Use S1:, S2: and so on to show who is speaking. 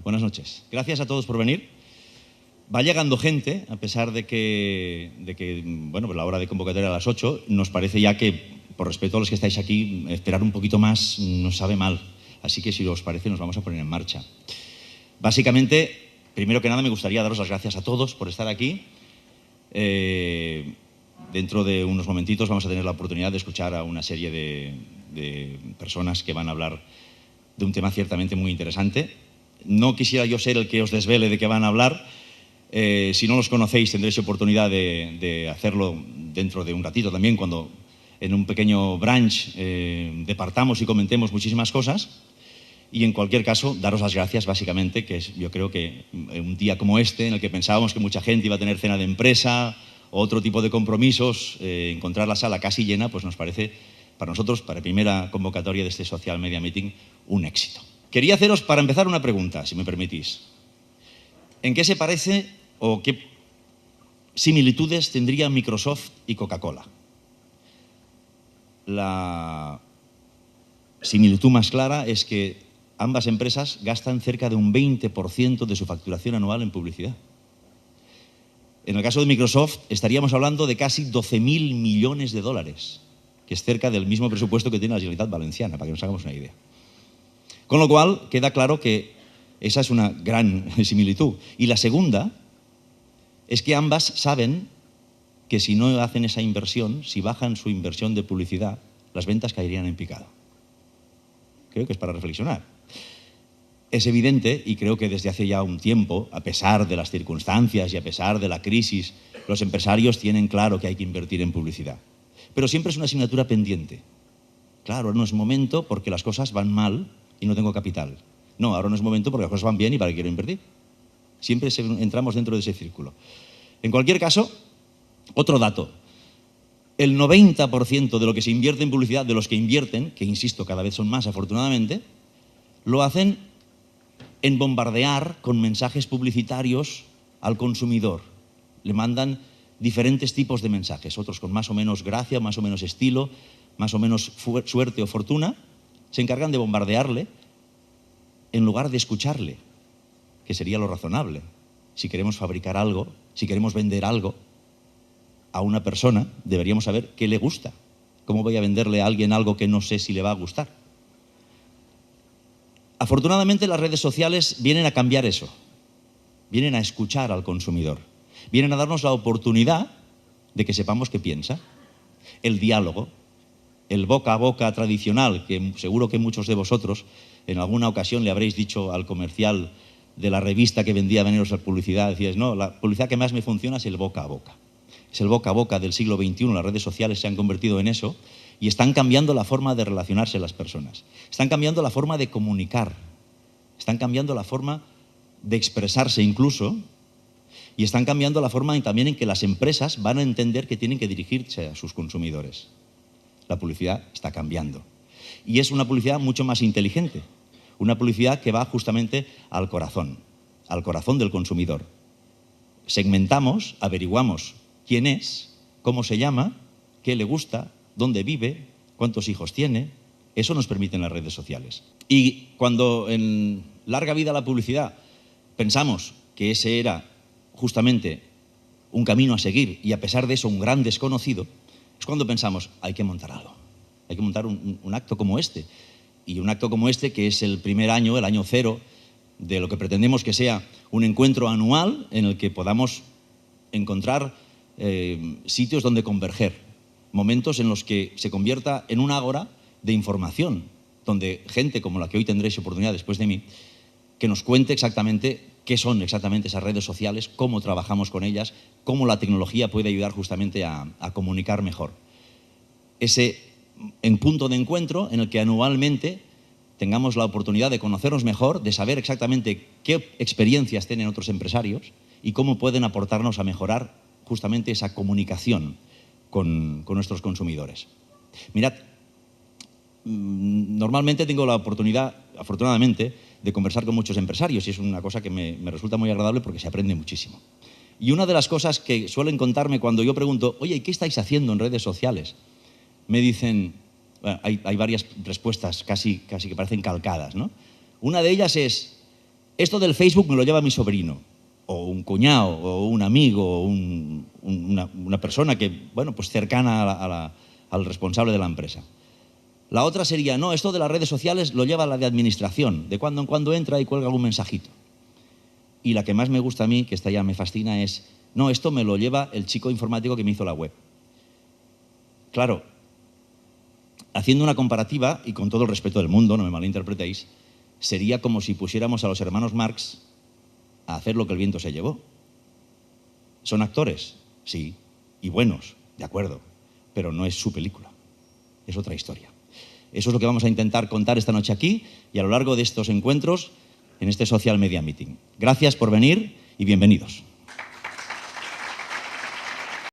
S1: Buenas noches. Gracias a todos por venir. Va llegando gente, a pesar de que bueno, la hora de convocatoria era a las 8, nos parece ya que, por respeto a los que estáis aquí, esperar un poquito más nos sabe mal. Así que, si os parece, nos vamos a poner en marcha. Básicamente, primero que nada, me gustaría daros las gracias a todos por estar aquí. Dentro de unos momentitos vamos a tener la oportunidad de escuchar a una serie de personas que van a hablar de un tema ciertamente muy interesante. No quisiera yo ser el que os desvele de qué van a hablar. Si no los conocéis, tendréis oportunidad de hacerlo dentro de un ratito también, cuando en un pequeño brunch departamos y comentemos muchísimas cosas. Y en cualquier caso, daros las gracias, básicamente, que yo creo que un día como este, en el que pensábamos que mucha gente iba a tener cena de empresa o otro tipo de compromisos, encontrar la sala casi llena, pues nos parece, para nosotros, para la primera convocatoria de este Social Media Meeting, un éxito. Quería haceros, para empezar, una pregunta, si me permitís. ¿En qué se parece o qué similitudes tendría Microsoft y Coca-Cola? La similitud más clara es que ambas empresas gastan cerca de un 20% de su facturación anual en publicidad. En el caso de Microsoft estaríamos hablando de casi 12.000 millones de dólares, que es cerca del mismo presupuesto que tiene la Generalitat Valenciana, para que nos hagamos una idea. Con lo cual, queda claro que esa es una gran similitud. Y la segunda es que ambas saben que si no hacen esa inversión, si bajan su inversión de publicidad, las ventas caerían en picado. Creo que es para reflexionar. Es evidente, y creo que desde hace ya un tiempo, a pesar de las circunstancias y a pesar de la crisis, los empresarios tienen claro que hay que invertir en publicidad. Pero siempre es una asignatura pendiente. Claro, no es momento porque las cosas van mal y no tengo capital. No, ahora no es momento porque las cosas van bien y para qué quiero invertir. Siempre entramos dentro de ese círculo. En cualquier caso, otro dato. El 90% de lo que se invierte en publicidad, de los que invierten, que insisto, cada vez son más afortunadamente, lo hacen en bombardear con mensajes publicitarios al consumidor. Le mandan diferentes tipos de mensajes, otros con más o menos gracia, más o menos estilo, más o menos suerte o fortuna. Se encargan de bombardearle en lugar de escucharle, que sería lo razonable. Si queremos fabricar algo, si queremos vender algo a una persona, deberíamos saber qué le gusta. ¿Cómo voy a venderle a alguien algo que no sé si le va a gustar? Afortunadamente, las redes sociales vienen a cambiar eso. Vienen a escuchar al consumidor. Vienen a darnos la oportunidad de que sepamos qué piensa. El diálogo, el boca a boca tradicional, que seguro que muchos de vosotros en alguna ocasión le habréis dicho al comercial de la revista que vendía veneros a publicidad, decíais, no, la publicidad que más me funciona es el boca a boca. Es el boca a boca del siglo XXI, las redes sociales se han convertido en eso y están cambiando la forma de relacionarse las personas. Están cambiando la forma de comunicar, están cambiando la forma de expresarse incluso, y están cambiando la forma también en que las empresas van a entender que tienen que dirigirse a sus consumidores. La publicidad está cambiando. Y es una publicidad mucho más inteligente, una publicidad que va justamente al corazón del consumidor. Segmentamos, averiguamos quién es, cómo se llama, qué le gusta, dónde vive, cuántos hijos tiene. Eso nos permiten las redes sociales. Y cuando en larga vida la publicidad pensamos que ese era justamente un camino a seguir y a pesar de eso un gran desconocido, es cuando pensamos, hay que montar algo. Hay que montar un acto como este. Y un acto como este, que es el primer año, el año cero, de lo que pretendemos que sea un encuentro anual en el que podamos encontrar sitios donde converger, momentos en los que se convierta en un ágora de información, donde gente como la que hoy tendréis oportunidad después de mí, que nos cuente exactamente qué son exactamente esas redes sociales, cómo trabajamos con ellas, cómo la tecnología puede ayudar justamente a comunicar mejor. Ese en punto de encuentro en el que anualmente tengamos la oportunidad de conocernos mejor, de saber exactamente qué experiencias tienen otros empresarios y cómo pueden aportarnos a mejorar justamente esa comunicación con nuestros consumidores. Mirad, normalmente tengo la oportunidad, afortunadamente, de conversar con muchos empresarios y es una cosa que me resulta muy agradable porque se aprende muchísimo. Y una de las cosas que suelen contarme cuando yo pregunto, oye, ¿qué estáis haciendo en redes sociales? Me dicen, bueno, hay varias respuestas casi que parecen calcadas, ¿no? Una de ellas es, esto del Facebook me lo lleva mi sobrino, o un cuñado, o un amigo, o una persona que, bueno, pues cercana al responsable de la empresa. La otra sería, no, esto de las redes sociales lo lleva la de administración, de cuando en cuando entra y cuelga algún mensajito. Y la que más me gusta a mí, que esta ya me fascina, es, no, esto me lo lleva el chico informático que me hizo la web. Claro, haciendo una comparativa, y con todo el respeto del mundo, no me malinterpretéis, sería como si pusiéramos a los hermanos Marx a hacer lo que el viento se llevó. ¿Son actores? Sí. Y buenos, de acuerdo. Pero no es su película. Es otra historia. Eso es lo que vamos a intentar contar esta noche aquí y a lo largo de estos encuentros en este Social Media Meeting. Gracias por venir y bienvenidos.